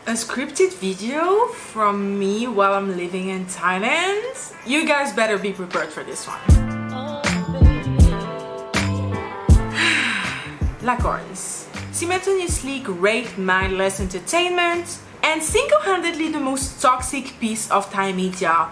A scripted video from me while I'm living in Thailand? You guys better be prepared for this one. Lakorns. Simultaneously great mindless entertainment and single-handedly the most toxic piece of Thai media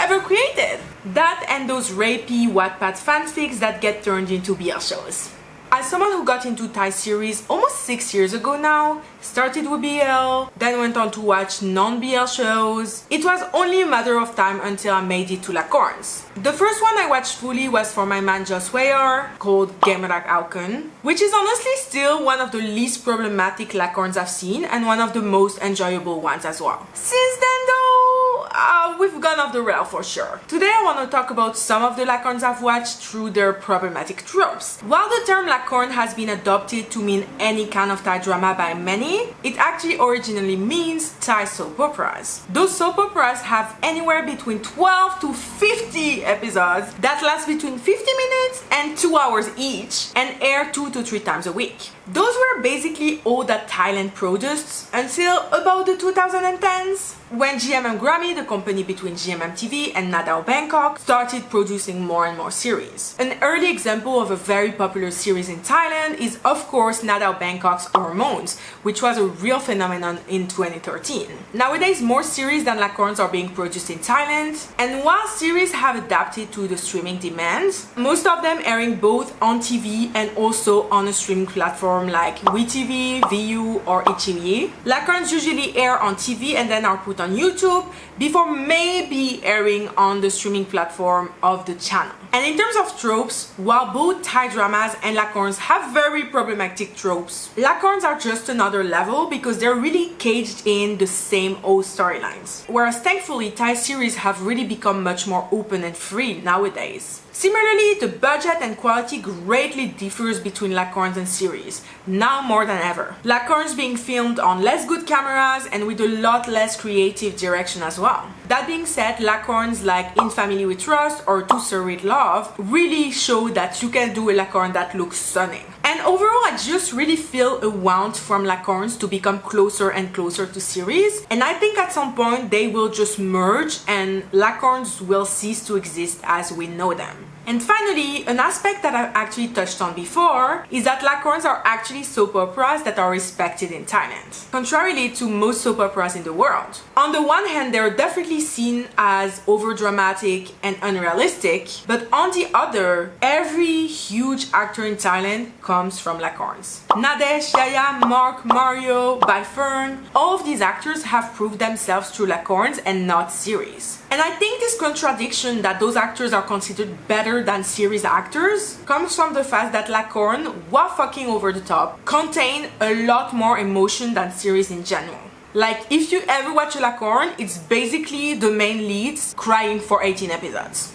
ever created. That and those rapey Wattpad fanfics that get turned into BL shows. As someone who got into Thai series almost 6 years ago now, started with BL, then went on to watch non-BL shows, it was only a matter of time until I made it to lakorns. The first one I watched fully was for my man Joss Weyer, called lakorn, which is honestly still one of the least problematic lakorns I've seen and one of the most enjoyable ones as well. Since then though, we've gone off the rail for sure. Today I want to talk about some of the lakorns I've watched through their problematic tropes. While the term lakorn has been adopted to mean any kind of Thai drama by many, it actually originally means Thai soap operas. Those soap operas have anywhere between 12 to 50 episodes that last between 50 minutes and 2 hours each and air 2 to 3 times a week. Those were basically all that Thailand produced until about the 2010s, when GMM Grammy, the company between GMM TV and Nadao Bangkok, started producing more and more series. An early example of a very popular series in Thailand is of course Nadao Bangkok's Hormones, which was a real phenomenon in 2013. Nowadays more series than lakorns are being produced in Thailand, and while series have adapted to the streaming demands, most of them airing both on TV and also on a streaming platform like WeTV, VU or iQIYI. Lakorns usually air on TV and then are put on YouTube before maybe airing on the streaming platform of the channel. And in terms of tropes, while both Thai dramas and lakorns have very problematic tropes, lakorns are just another level because they're really caged in the same old storylines. Whereas thankfully Thai series have really become much more open and free nowadays. Similarly, the budget and quality greatly differs between lakorns and series, now more than ever. Lakorns being filmed on less good cameras and with a lot less creative direction as well. That being said, lakorns like In Family We Trust or To Serve With Love really show that you can do a lakorn that looks stunning. And overall, I just really feel a want from lakorns to become closer and closer to series. And I think at some point they will just merge and lakorns will cease to exist as we know them. And finally, an aspect that I've actually touched on before is that lakorns are actually soap operas that are respected in Thailand, contrarily to most soap operas in the world. On the one hand, they're definitely seen as overdramatic and unrealistic, but on the other, every huge actor in Thailand comes from lakorns. Nadesh, Yaya, Mark, Mario, Baifern, all of these actors have proved themselves through lakorns and not series. And I think this contradiction that those actors are considered better than series actors comes from the fact that lakorn, while fucking over the top, contain a lot more emotion than series in general. Like, if you ever watch a lakorn, it's basically the main leads crying for 18 episodes.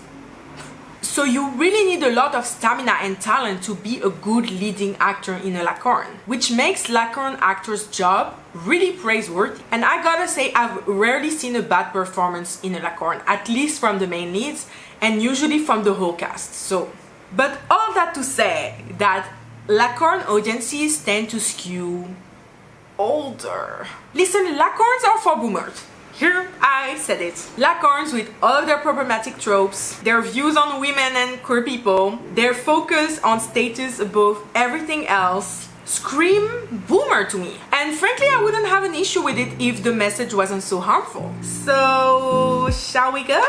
So you really need a lot of stamina and talent to be a good leading actor in a lakorn, which makes lakorn actors' job really praiseworthy. And I gotta say, I've rarely seen a bad performance in a lakorn, at least from the main leads and usually from the whole cast. So, but all of that to say that lakorn audiences tend to skew older. Listen, lakorns are for boomers. Here, I said it. Lakorns, with all of their problematic tropes, their views on women and queer people, their focus on status above everything else, scream boomer to me. And frankly, I wouldn't have an issue with it if the message wasn't so harmful. So, shall we go?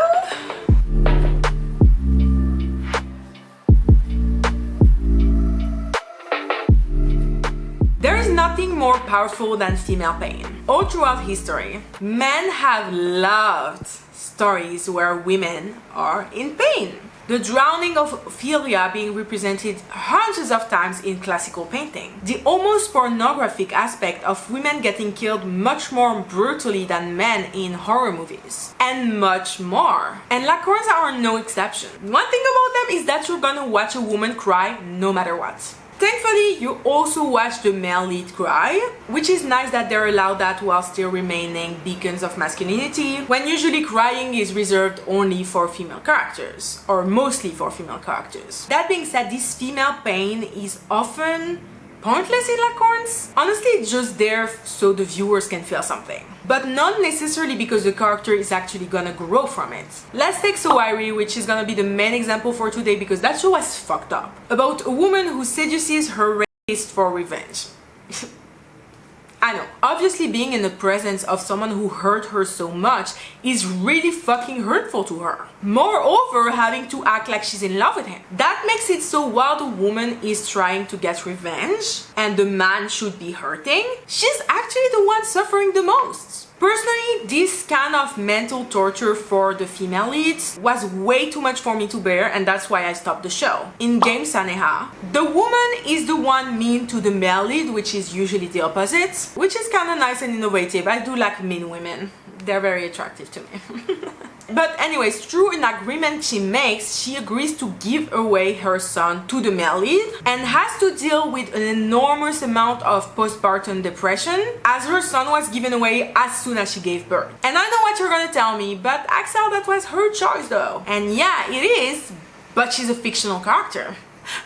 There is nothing more powerful than female pain. All throughout history, men have loved stories where women are in pain. The drowning of phobia being represented hundreds of times in classical painting. The almost pornographic aspect of women getting killed much more brutally than men in horror movies. And much more. And lakorns are no exception. One thing about them is that you're gonna watch a woman cry no matter what. Thankfully, you also watch the male lead cry, which is nice that they're allowed that while still remaining beacons of masculinity, when usually crying is reserved only for female characters, or mostly for female characters. That being said, this female pain is often pointless in lakorns? Honestly, it's just there so the viewers can feel something, but not necessarily because the character is actually gonna grow from it. Let's take Sawari, which is gonna be the main example for today because that show was fucked up. About a woman who seduces her rapist for revenge. I know, obviously being in the presence of someone who hurt her so much is really fucking hurtful to her. Moreover, having to act like she's in love with him. That makes it so while the woman is trying to get revenge and the man should be hurting, she's actually the one suffering the most. Personally, this kind of mental torture for the female leads was way too much for me to bear, and that's why I stopped the show. In Game Saneha, the woman is the one mean to the male lead, which is usually the opposite, which is kind of nice and innovative. I do like mean women. They're very attractive to me. But anyways, through an agreement she makes, she agrees to give away her son to the male lead and has to deal with an enormous amount of postpartum depression as her son was given away as soon as she gave birth. And I know what you're gonna tell me, but Axel, that was her choice though. And yeah, it is, but she's a fictional character.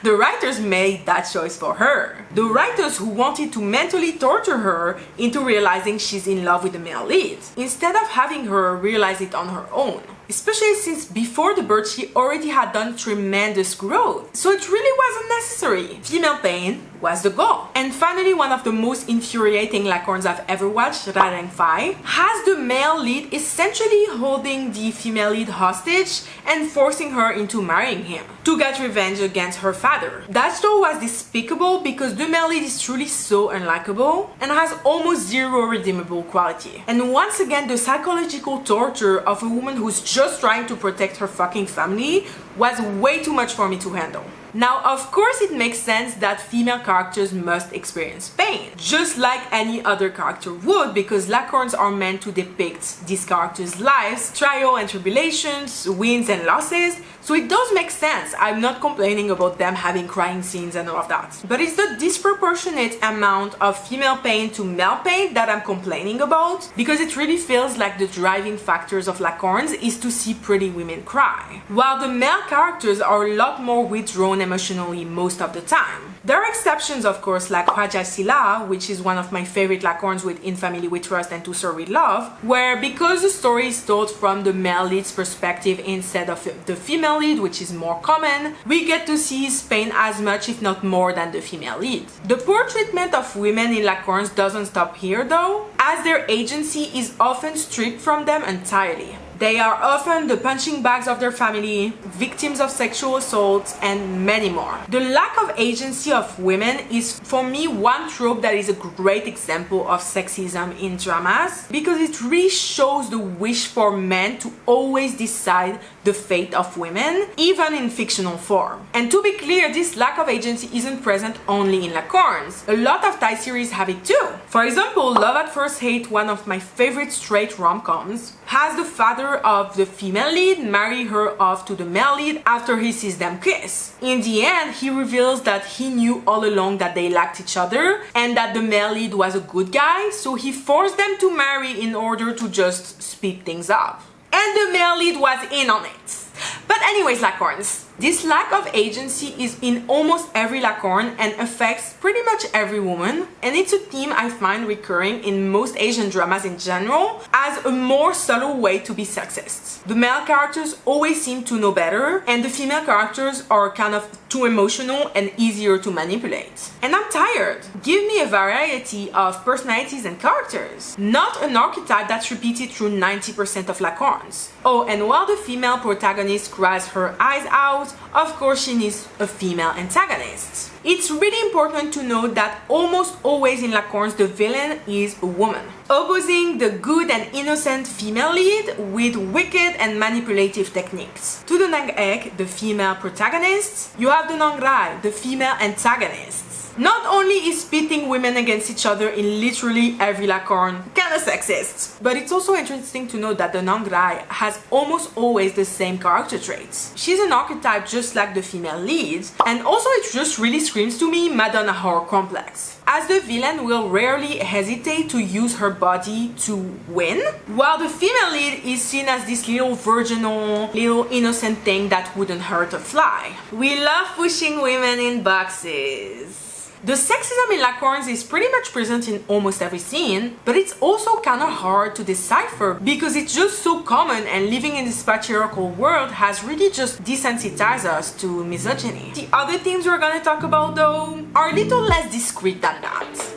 The writers made that choice for her. The writers who wanted to mentally torture her into realizing she's in love with the male lead, instead of having her realize it on her own. Especially since before the birth she already had done tremendous growth, so it really wasn't necessary. Female pain was the goal. And finally, one of the most infuriating lakorns I've ever watched, rtion 5, has the male lead essentially holding the female lead hostage and forcing her into marrying him to get revenge against her father. That show was despicable because the male lead is truly so unlikable and has almost zero redeemable quality. And once again, the psychological torture of a woman who's just trying to protect her fucking family was way too much for me to handle. Now, of course, it makes sense that female characters must experience pain, just like any other character would, because lakorns are meant to depict these characters' lives, trials and tribulations, wins and losses, so it does make sense. I'm not complaining about them having crying scenes and all of that. But it's the disproportionate amount of female pain to male pain that I'm complaining about, because it really feels like the driving factors of lakorns is to see pretty women cry, while the male characters are a lot more withdrawn emotionally most of the time. There are exceptions, of course, like Raja Sila, which is one of my favorite lakorns with In Family We Trust and To Serve With Love, where because the story is told from the male lead's perspective instead of the female lead, which is more common, we get to see his pain as much if not more than the female lead. The poor treatment of women in lakorns doesn't stop here though, as their agency is often stripped from them entirely. They are often the punching bags of their family, victims of sexual assault, and many more. The lack of agency of women is, for me, one trope that is a great example of sexism in dramas, because it really shows the wish for men to always decide the fate of women, even in fictional form. And to be clear, this lack of agency isn't present only in lakorns. A lot of Thai series have it too. For example, Love at First Hate, one of my favorite straight rom-coms, has the father of the female lead marry her off to the male lead after he sees them kiss. In the end, he reveals that he knew all along that they liked each other and that the male lead was a good guy, so he forced them to marry in order to just speed things up. And the male lead was in on it. But anyways, lakorns. This lack of agency is in almost every lakorn and affects pretty much every woman, and it's a theme I find recurring in most Asian dramas in general as a more subtle way to be sexist. The male characters always seem to know better, and the female characters are kind of too emotional and easier to manipulate. And I'm tired. Give me a variety of personalities and characters, not an archetype that's repeated through 90% of lakorns. Oh, and while the female protagonist cries her eyes out, of course she needs a female antagonist. It's really important to note that almost always in lakorns the villain is a woman, opposing the good and innocent female lead with wicked and manipulative techniques. To the Nang Ek, the female protagonist, you have the Nang Rai, the female antagonist. Not only is pitting women against each other in literally every lakorn kinda sexist, but it's also interesting to note that the Nang Rai has almost always the same character traits. She's an archetype just like the female lead, and also it just really screams to me Madonna horror complex, as the villain will rarely hesitate to use her body to win, while the female lead is seen as this little virginal, little innocent thing that wouldn't hurt a fly. We love pushing women in boxes. The sexism in lakorns is pretty much present in almost every scene, but it's also kind of hard to decipher because it's just so common, and living in this patriarchal world has really just desensitized us to misogyny. The other themes we're gonna talk about though are a little less discreet than that.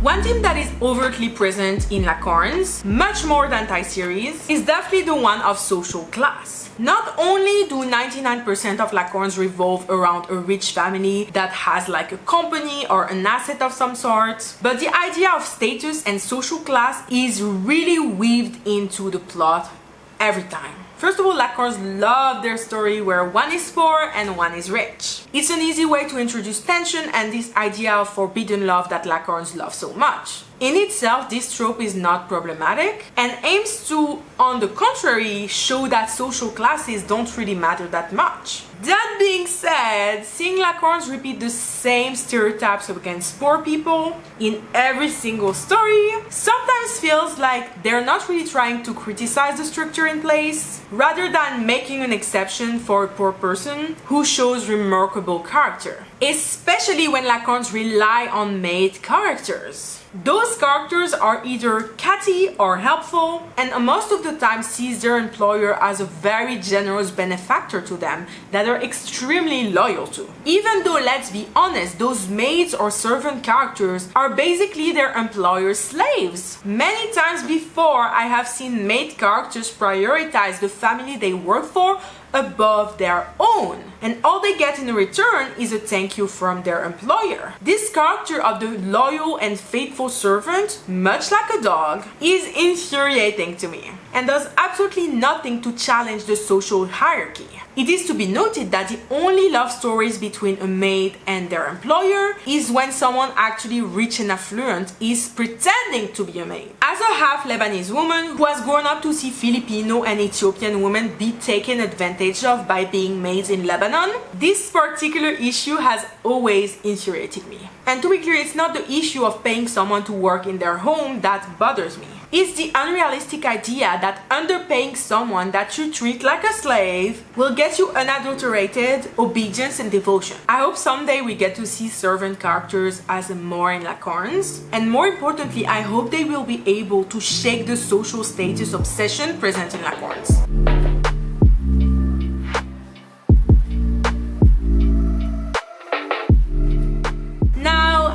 One theme that is overtly present in lakorns, much more than Thai series, is definitely the one of social class. Not only do 99% of lakorns revolve around a rich family that has like a company or an asset of some sort, but the idea of status and social class is really weaved into the plot every time. First of all, lakorns love their story where one is poor and one is rich. It's an easy way to introduce tension and this idea of forbidden love that lakorns love so much. In itself, this trope is not problematic and aims to, on the contrary, show that social classes don't really matter that much. That being said, seeing lakorns repeat the same stereotypes against poor people in every single story sometimes feels like they're not really trying to criticize the structure in place, rather than making an exception for a poor person who shows remarkable character. Especially when lakorns rely on made characters. Those characters are either catty or helpful, and most of the time sees their employer as a very generous benefactor to them that are extremely loyal to. Even though, let's be honest, those maids or servant characters are basically their employer's slaves. Many times before, I have seen maid characters prioritize the family they work for above their own, and all they get in return is a thank you from their employer. This character of the loyal and faithful servant, much like a dog, is infuriating to me and does absolutely nothing to challenge the social hierarchy. It is to be noted that the only love stories between a maid and their employer is when someone actually rich and affluent is pretending to be a maid. As a half Lebanese woman who has grown up to see Filipino and Ethiopian women be taken advantage of by being maids in Lebanon, this particular issue has always infuriated me. And to be clear, it's not the issue of paying someone to work in their home that bothers me. It's the unrealistic idea that underpaying someone that you treat like a slave will get you unadulterated obedience and devotion. I hope someday we get to see servant characters as more in lakorns, and more importantly, I hope they will be able to shake the social status obsession present in lakorns.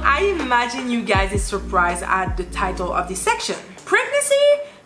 I imagine you guys is surprised at the title of this section. Pregnancy?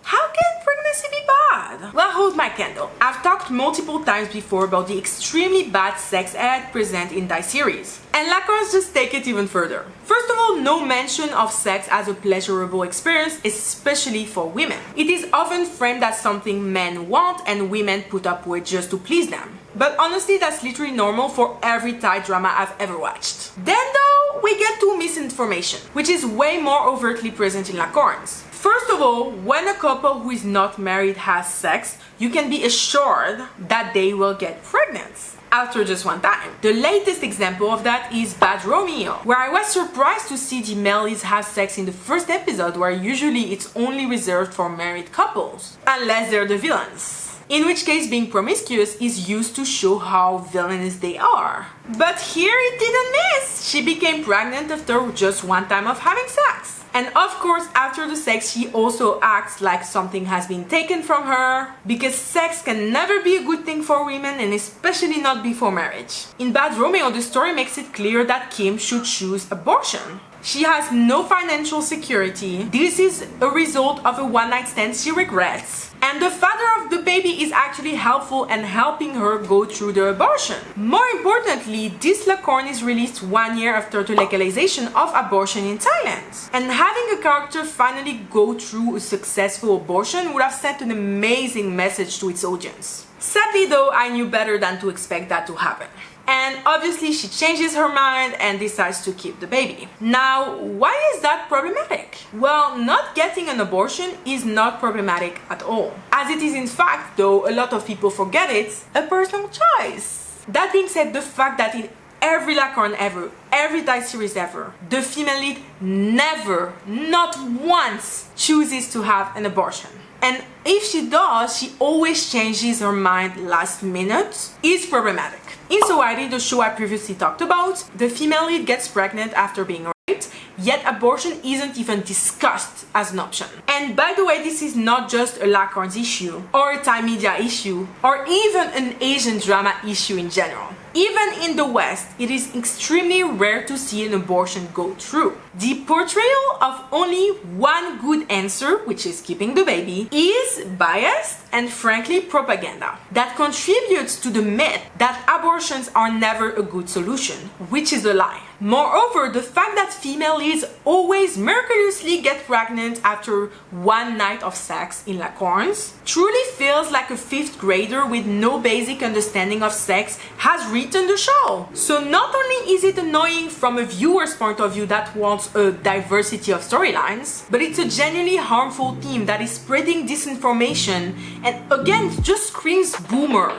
How can pregnancy be bad? Well, hold my candle. I've talked multiple times before about the extremely bad sex ed present in Thai series. And lakorns just take it even further. First of all, no mention of sex as a pleasurable experience, especially for women. It is often framed as something men want and women put up with just to please them. But honestly, that's literally normal for every Thai drama I've ever watched. Then though, we get to misinformation, which is way more overtly present in lakorns. First of all, when a couple who is not married has sex, you can be assured that they will get pregnant after just one time. The latest example of that is Bad Romeo, where I was surprised to see the male leads have sex in the first episode, where usually it's only reserved for married couples, unless they're the villains. In which case, being promiscuous is used to show how villainous they are. But here it didn't miss! She became pregnant after just one time of having sex. And of course, after the sex, she also acts like something has been taken from her, because sex can never be a good thing for women, and especially not before marriage. In Bad Romeo, the story makes it clear that Kim should choose abortion. She has no financial security. This is a result of a one-night stand she regrets. And the father of the baby is actually helpful and helping her go through the abortion. More importantly, this lakorn is released 1 year after the legalization of abortion in Thailand. And having a character finally go through a successful abortion would have sent an amazing message to its audience. Sadly though, I knew better than to expect that to happen. And obviously she changes her mind and decides to keep the baby. Now, why is that problematic? Well, not getting an abortion is not problematic at all. As it is in fact, though a lot of people forget it, a personal choice. That being said, the fact that in every lakorn ever, every Thai series ever, the female lead never, not once, chooses to have an abortion. and if she does, she always changes her mind last minute, is problematic. In Soiree, the show I previously talked about, the female lead gets pregnant after being raped, yet abortion isn't even discussed as an option. And by the way, this is not just a lakorns issue, or a Thai media issue, or even an Asian drama issue in general. Even in the West, it is extremely rare to see an abortion go through. The portrayal of only one good answer, which is keeping the baby, is biased and frankly propaganda that contributes to the myth that abortions are never a good solution, which is a lie. Moreover, the fact that female leads always miraculously get pregnant after one night of sex in lakorns truly feels like a 5th grader with no basic understanding of sex has written the show. So not only is it annoying from a viewer's point of view that wants a diversity of storylines, but it's a genuinely harmful theme that is spreading disinformation and again just screams boomer.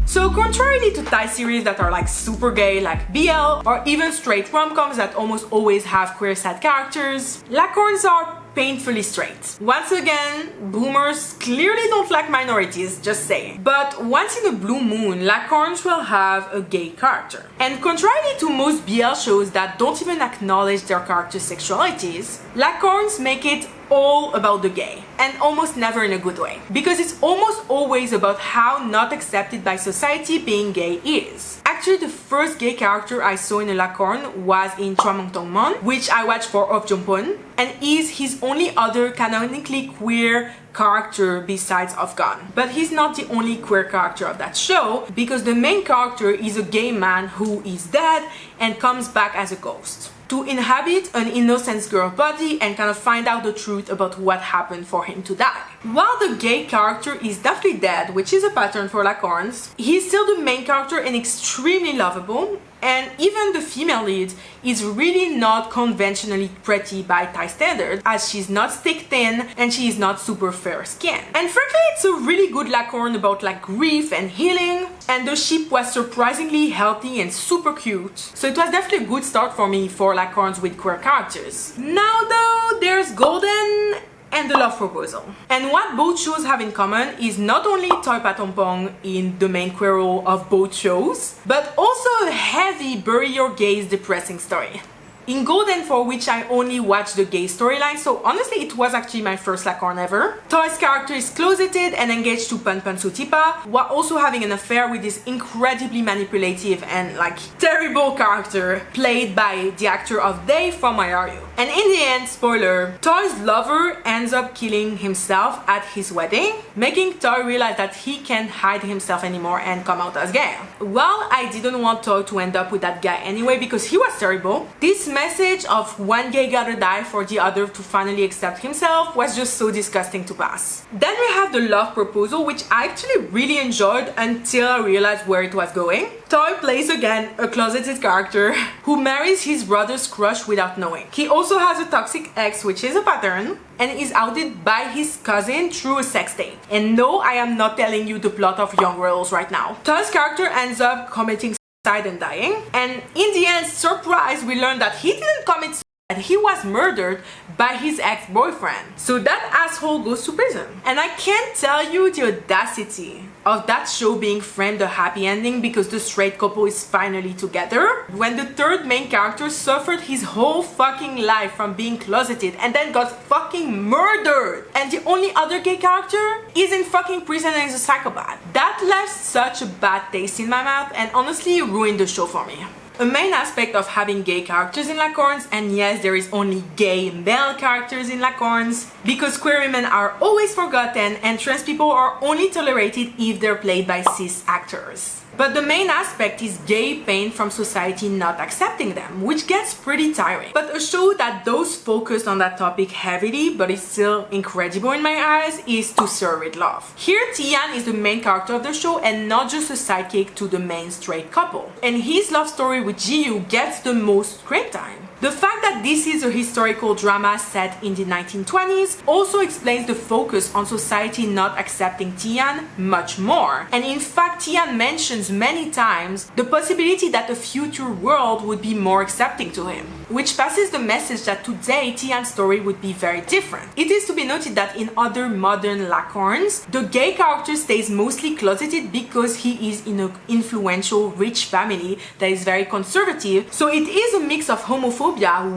So contrarily to Thai series that are like super gay like BL, or even straight rom-coms that almost always have queer side characters, lakorns are painfully straight. Once again, boomers clearly don't like minorities, just saying. But once in a blue moon, lakorns will have a gay character. And contrarily to most BL shows that don't even acknowledge their characters' sexualities, lakorns make it all about the gay, and almost never in a good way, because it's almost always about how not accepted by society being gay is. Actually, the first gay character I saw in a lakorn was in Chwa Tong Mon, which I watched for Of Jompon, and is his only other canonically queer character besides Afghan. But he's not the only queer character of that show, because the main character is a gay man who is dead and comes back as a ghost to inhabit an innocent girl body and kind of find out the truth about what happened for him to die. While the gay character is definitely dead, which is a pattern for lakorns, he's still the main character and extremely lovable, and even the female lead is really not conventionally pretty by Thai standards, as she's not stick thin and she is not super fair skin. And frankly, it's a really good lakorn about like grief and healing, and the ship was surprisingly healthy and super cute. So it was definitely a good start for me for lakorns with queer characters. Now though, there's Golden and The Love Proposal. And what both shows have in common is not only Toi Patompong in the main queer role of both shows, but also a heavy bury your gays depressing story. In Golden, for which I only watched the gay storyline, so honestly it was actually my first lakorn ever, Toy's character is closeted and engaged to Pan Pan Sutipa, while also having an affair with this incredibly manipulative and like terrible character played by the actor of Dave from My Are You. And in the end, spoiler, Toy's lover ends up killing himself at his wedding, making Toy realize that he can't hide himself anymore and come out as gay. While I didn't want Toy to end up with that guy anyway because he was terrible, this message of one gay gotta die for the other to finally accept himself was just so disgusting to pass. Then we have The Love Proposal, which I actually really enjoyed until I realized where it was going. Toy plays again a closeted character who marries his brother's crush without knowing. He also has a toxic ex, which is a pattern, and is outed by his cousin through a sex tape. And no, I am not telling you the plot of Young Royals right now. Toy's character ends up committing and dying, and in the end, surprise, we learned that he didn't commit suicide, he was murdered by his ex-boyfriend. So that asshole goes to prison. And I can't tell you the audacity of that show being framed a happy ending because the straight couple is finally together, when the third main character suffered his whole fucking life from being closeted and then got fucking murdered, and the only other gay character is in fucking prison and is a psychopath. That left such a bad taste in my mouth and honestly ruined the show for me. A main aspect of having gay characters in lakorns, and yes, there is only gay male characters in lakorns, because queer women are always forgotten and trans people are only tolerated if they're played by cis actors. But the main aspect is gay pain from society not accepting them, which gets pretty tiring. But a show that does focus on that topic heavily, but is still incredible in my eyes, is To Sir With Love. Here, Tian is the main character of the show and not just a sidekick to the main straight couple. And his love story with Ji-Yu gets the most screen time. The fact that this is a historical drama set in the 1920s also explains the focus on society not accepting Tian much more. And in fact, Tian mentions many times the possibility that a future world would be more accepting to him, which passes the message that today Tian's story would be very different. It is to be noted that in other modern lakorns, the gay character stays mostly closeted because he is in an influential, rich family that is very conservative, so it is a mix of homophobia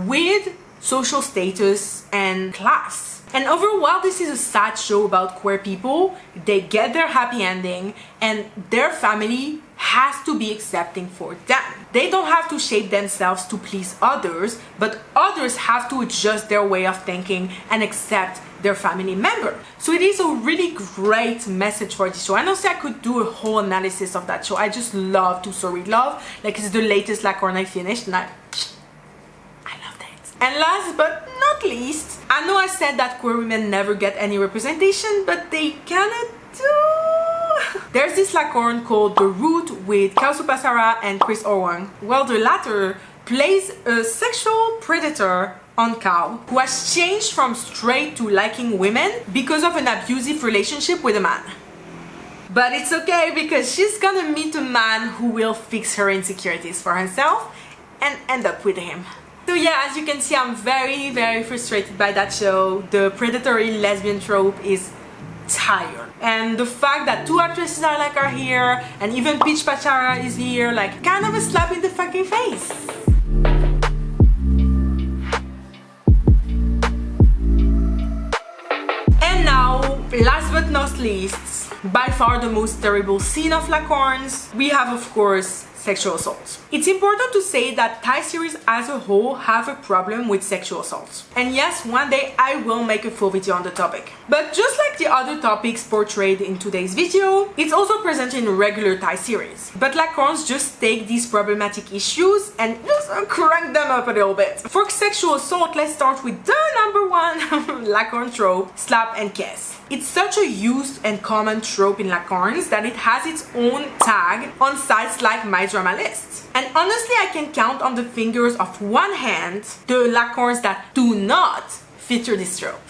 with social status and class. And overall, while this is a sad show about queer people, they get their happy ending and their family has to be accepting for them. They don't have to shape themselves to please others, but others have to adjust their way of thinking and accept their family member. So it is a really great message for this show. And honestly, I could do a whole analysis of that show. I just love To Sorry Love. Like, it's the latest lakorn I finished and I loved it. And last but not least, I know I said that queer women never get any representation, but they kinda do. There's this lakorn called The Root with Kausu Pasara and Chris Orwang. Well, the latter plays a sexual predator on Kao, who has changed from straight to liking women because of an abusive relationship with a man. But it's okay because she's gonna meet a man who will fix her insecurities for herself and end up with him. So yeah, as you can see, I'm very, very frustrated by that show. The predatory lesbian trope is tired. And the fact that two actresses are here, and even Peach Pachara is here, like, kind of a slap in the fucking face. And now, last but not least, by far the most terrible scene of lakorns, we have, of course, sexual assault. It's important to say that Thai series as a whole have a problem with sexual assault. And yes, one day I will make a full video on the topic. But just like the other topics portrayed in today's video, it's also present in regular Thai series. But lakorns just take these problematic issues and just crank them up a little bit. For sexual assault, let's start with the number one lakorn trope, slap and kiss. It's such a used and common trope in lakorns that it has its own tag on sites like My Drama List. And honestly, I can count on the fingers of one hand the lakorns that do not feature this trope.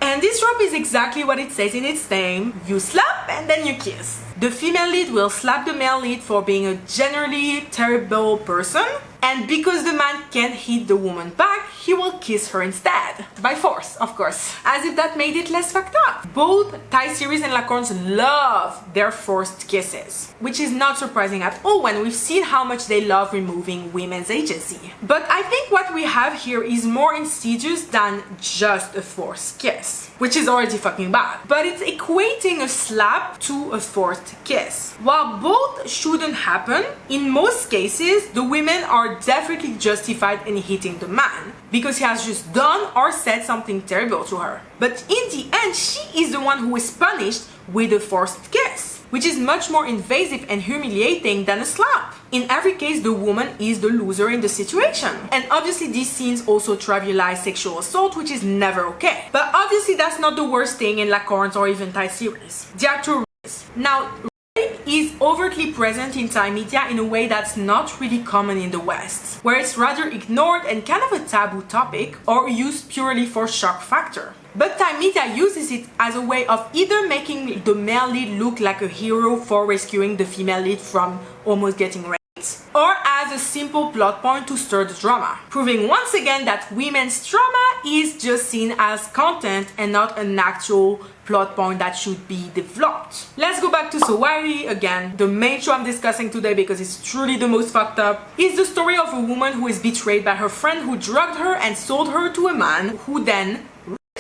And this trope is exactly what it says in its name. You slap and then you kiss. The female lead will slap the male lead for being a generally terrible person, and because the man can't hit the woman back, he will kiss her instead. By force, of course. As if that made it less fucked up. Both Thai series and lakorns love their forced kisses, which is not surprising at all when we've seen how much they love removing women's agency. But I think what we have here is more insidious than just a forced kiss, which is already fucking bad. But it's equating a slap to a forced kiss. While both shouldn't happen, in most cases, the women are definitely justified in hitting the man because he has just done or said something terrible to her. But in the end, she is the one who is punished with a forced kiss, which is much more invasive and humiliating than a slap. In every case, the woman is the loser in the situation. And obviously these scenes also trivialize sexual assault, which is never okay. But obviously that's not the worst thing in lakorns or even Thai series. The actual is. Now, rape is overtly present in Thai media in a way that's not really common in the West, where it's rather ignored and kind of a taboo topic or used purely for shock factor. But Thai media uses it as a way of either making the male lead look like a hero for rescuing the female lead from almost getting raped, or as a simple plot point to stir the drama, proving once again that women's drama is just seen as content and not an actual plot point that should be developed. Let's go back to Sawari again. The main show I'm discussing today, because it's truly the most fucked up, is the story of a woman who is betrayed by her friend who drugged her and sold her to a man who then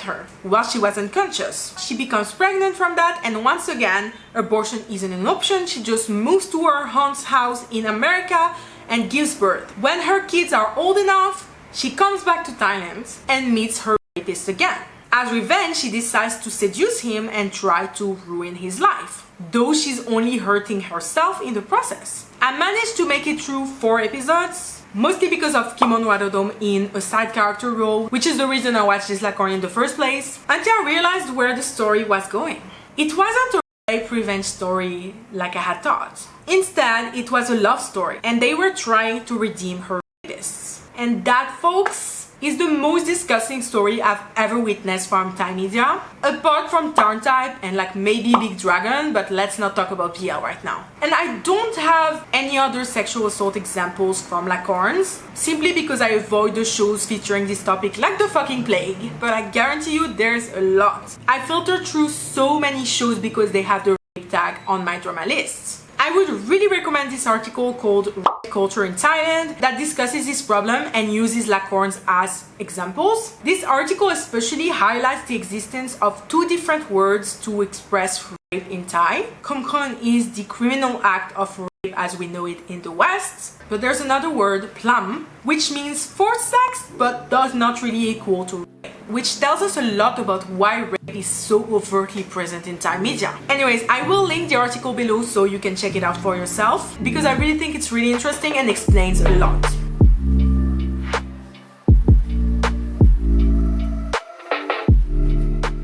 her while she was unconscious. She becomes pregnant from that, and once again abortion isn't an option. She just moves to her aunt's house in America and gives birth. When her kids are old enough, she comes back to Thailand and meets her rapist again. As revenge, she decides to seduce him and try to ruin his life, though she's only hurting herself in the process. I managed to make it through 4 episodes, mostly because of Kimon Wadodom in a side character role, which is the reason I watched this lakorn in the first place, until I realized where the story was going. It wasn't a rape revenge story like I had thought. Instead, it was a love story, and they were trying to redeem her rapists. And that, folks, is the most disgusting story I've ever witnessed from Thai media. Apart from Tarn Type and like maybe Big Dragon, but let's not talk about PL right now. And I don't have any other sexual assault examples from lakorns, simply because I avoid the shows featuring this topic like the fucking plague. But I guarantee you there's a lot. I filter through so many shows because they have the rape tag on my drama list. I would really recommend this article called Rape Culture in Thailand that discusses this problem and uses lakorns as examples. This article especially highlights the existence of two different words to express rape in Thai. Khomkhon is the criminal act of rape as we know it in the West, but there's another word, plum, which means forced sex but does not really equal to rape, which tells us a lot about why rape is so overtly present in Thai media. Anyways, I will link the article below so you can check it out for yourself, because I really think it's really interesting and explains a lot.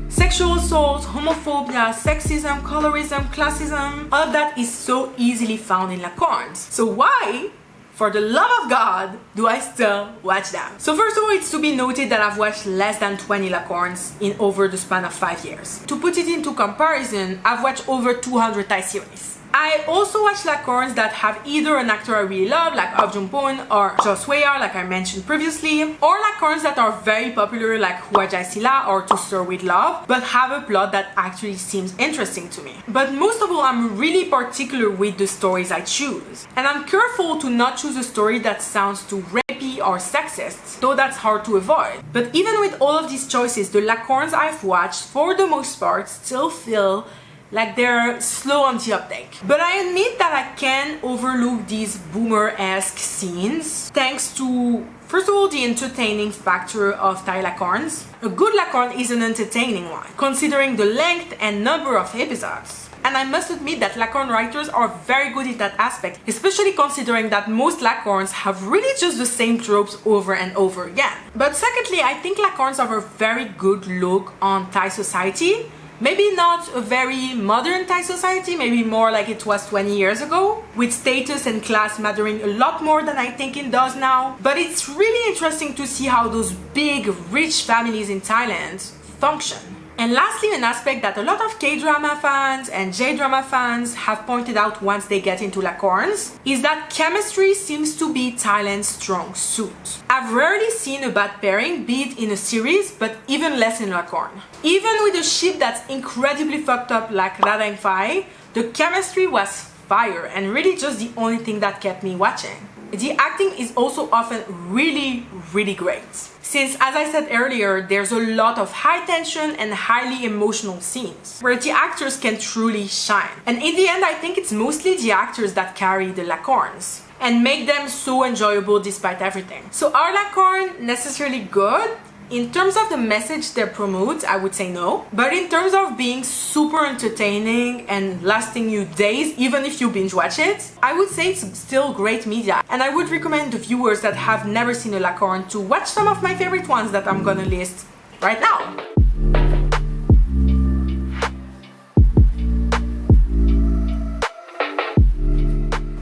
Sexual assault, homophobia, sexism, colorism, classism, all of that is so easily found in lakorns. So why, for the love of God, do I still watch them? So first of all, it's to be noted that I've watched less than 20 lakorns in over the span of 5 years. To put it into comparison, I've watched over 200 Thai series. I also watch lakorns that have either an actor I really love, like Avjumpon or Joswaya, like I mentioned previously, or lakorns that are very popular, like Huajai Sila or To Stir With Love, but have a plot that actually seems interesting to me. But most of all, I'm really particular with the stories I choose. And I'm careful to not choose a story that sounds too rapey or sexist, though that's hard to avoid. But even with all of these choices, the lakorns I've watched, for the most part, still feel like they're slow on the uptake. But I admit that I can overlook these boomer-esque scenes thanks to, first of all, the entertaining factor of Thai lakorns. A good lakorn is an entertaining one, considering the length and number of episodes. And I must admit that lakorn writers are very good at that aspect, especially considering that most lakorns have really just the same tropes over and over again. But secondly, I think lakorns have a very good look on Thai society. Maybe not a very modern Thai society, maybe more like it was 20 years ago, with status and class mattering a lot more than I think it does now. But it's really interesting to see how those big, rich families in Thailand function. And lastly, an aspect that a lot of K-drama fans and J-drama fans have pointed out once they get into lakorns is that chemistry seems to be Thailand's strong suit. I've rarely seen a bad pairing, be it in a series, but even less in lakorn. Even with a ship that's incredibly fucked up like Radang Phai, the chemistry was fire and really just the only thing that kept me watching. The acting is also often really great. Since, as I said earlier, there's a lot of high tension and highly emotional scenes where the actors can truly shine. And in the end, I think it's mostly the actors that carry the lakorns and make them so enjoyable despite everything. So are lakorn necessarily good? In terms of the message they promote, I would say no. But in terms of being super entertaining and lasting you days, even if you binge watch it, I would say it's still great media. And I would recommend the viewers that have never seen a lakorn to watch some of my favorite ones that I'm gonna list right now.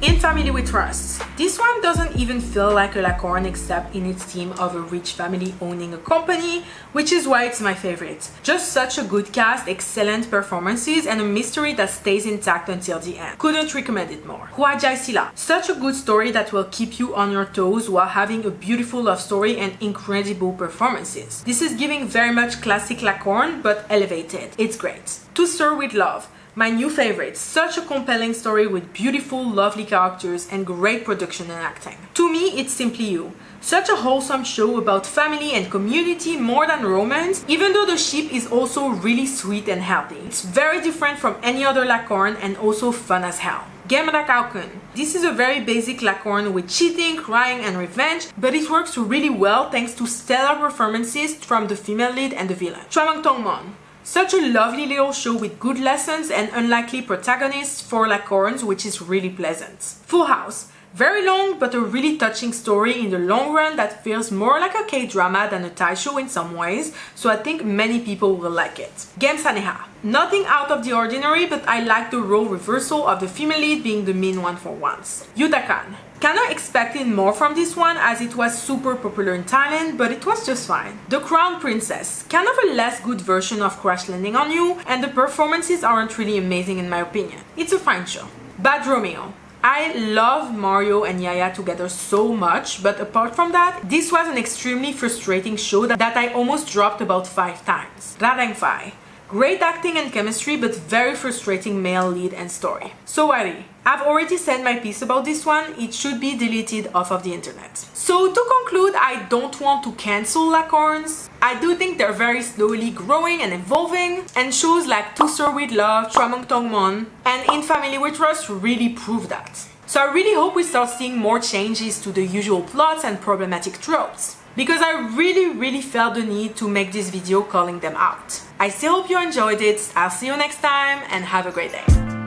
In Family We Trust. This one doesn't even feel like a lakorn except in its theme of a rich family owning a company, which is why it's my favorite. Just such a good cast, excellent performances, and a mystery that stays intact until the end. Couldn't recommend it more. Huajai Sila. Such a good story that will keep you on your toes while having a beautiful love story and incredible performances. This is giving very much classic lakorn, but elevated. It's great. To Stir With Love. My new favorite. Such a compelling story with beautiful, lovely characters and great production and acting. To me, it's simply you. Such a wholesome show about family and community more than romance, even though the ship is also really sweet and healthy. It's very different from any other lakorn and also fun as hell. Gemra Kaukun. This is a very basic lakorn with cheating, crying and revenge, but it works really well thanks to stellar performances from the female lead and the villain. Chwamang Tongmon. Such a lovely little show with good lessons and unlikely protagonists for lakorns, which is really pleasant. Full House. Very long, but a really touching story in the long run that feels more like a K-drama than a Thai show in some ways, so I think many people will like it. Game Saneha. Nothing out of the ordinary, but I like the role reversal of the female lead being the mean one for once. Yutakan. Kinda expecting more from this one as it was super popular in Thailand, but it was just fine. The Crown Princess. Kind of a less good version of Crash Landing on You, and the performances aren't really amazing in my opinion. It's a fine show. Bad Romeo. I love Mario and Yaya together so much, but apart from that, this was an extremely frustrating show that I almost dropped about 5 times. Radang Phai. Great acting and chemistry, but very frustrating male lead and story. Sowari. I've already said my piece about this one, it should be deleted off of the internet. So to conclude, I don't want to cancel lakorns. I do think they're very slowly growing and evolving, and shows like To Sir With Love, Tramong Tongmon, and In Family We Trust really prove that. So I really hope we start seeing more changes to the usual plots and problematic tropes, because I really felt the need to make this video calling them out. I still hope you enjoyed it, I'll see you next time and have a great day.